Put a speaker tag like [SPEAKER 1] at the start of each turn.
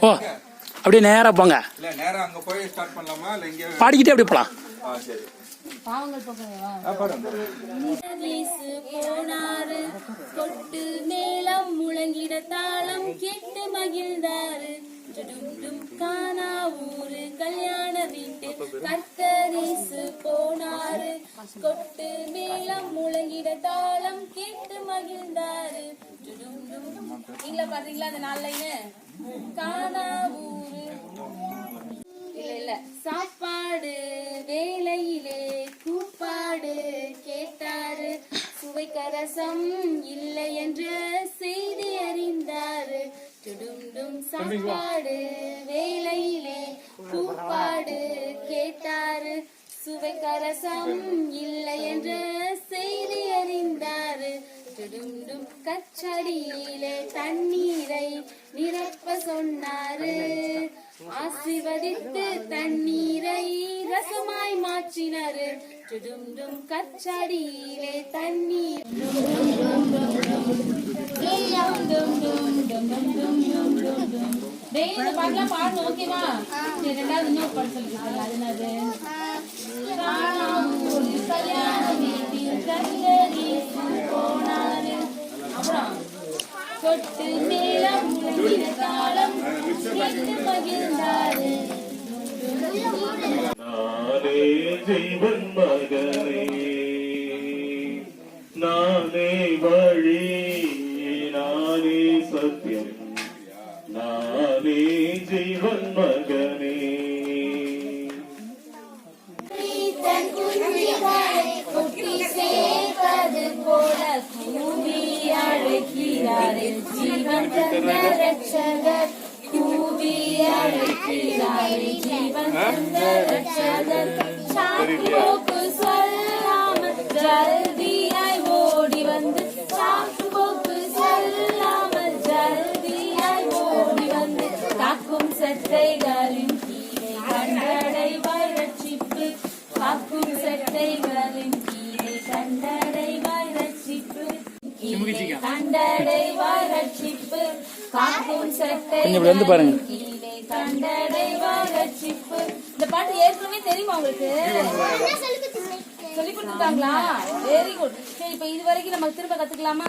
[SPEAKER 1] ஓ அப்படியே நேரா போங்க.
[SPEAKER 2] இல்ல நேரா அங்க போய் ஸ்டார்ட் பண்ணலாமா இல்ல இங்க
[SPEAKER 1] பாடிக்கிட்டே அப்படியே போலாம்.
[SPEAKER 2] சரி.
[SPEAKER 3] பாவங்கள் போகவா?
[SPEAKER 4] போனாரு கொட்டு மேளம் முழங்கிட தாளம் கேட்டு மகிழ்ந்தாரு. கானா ஊரு கல்யாண வீட்டு கர்த்தரேசு போனாரு கொட்டு மேளம் முழங்கிட தாளம் கேட்டு மகிழ்ந்தாரு. நீங்களா பாத்தீங்களா அந்த 4 லைனு? கானா ஊரு இல்ல இல்ல சாப்பாடு வேலையிலே கூப்பாடு கேட்டாரு. சுவைக்கரசம் இல்லை என்ற செய்தி அறிந்தாரு. சாப்பாடு வேலையிலே கூப்பாடு கேட்டாரு. சுவைக்கரசம் இல்லை என்ற செய்தி அறிந்தாரு. கச்சடியிலே தண்ணீரை நிரப்ப சொன்னாரு. ஆசீர்வதித்து தண்ணீரை ரசமாய் மாற்றினாரு. கச்சடியிலே தண்ணீர் பாடலாம் பாடணும். ஓகேவா? ரெண்டாவது இன்னொரு பாட்டு சொல்லிருக்காங்க. அது என்னது? கல்யாண வீட்டில் போனாரு. அப்புறம் கொட்டு மேளம் முழங்கிட தாளம் கேட்டு மகிழ்ந்தாரு.
[SPEAKER 5] நானே ஜீவன் மகனே, நானே வழி, நானே சத்தியம், நானே ஜீவன் மகனே.
[SPEAKER 4] சேர்ப்பது போல கூவி அழைக்கிறாரே ஜீவன் தந்த ரட்சகர். கூவி அழைக்கிறாரே ஜீவன் தந்த ரட்சகர். சாக்கு சொல்லாமல் ஜல்தியாய் ஓடி வந்து, சாக்கு சொல்லாமல் ஜல்தியாய் ஓடி வந்து, காக்கும் சட்டைகளின் கீழே கண்டடைவாய் ரட்சிப்பு. காக்கும் சட்டைகளின் கீழே கண்டடைவாய் ரட்சிப்பு. கண்டடைவாய் ரட்சிப்பு. காக்கும் சட்டைகளின் கீழே கண்டடைவாய் ரட்சிப்பு. இந்த பாட்டு ஏற்கனவே தெரியுமா உங்களுக்கு? சொல்லி கொடுத்துட்டாங்களா? Very good. சரி, இப்ப இது வரைக்கும் நம்ம திரும்ப கத்துக்கலாமா?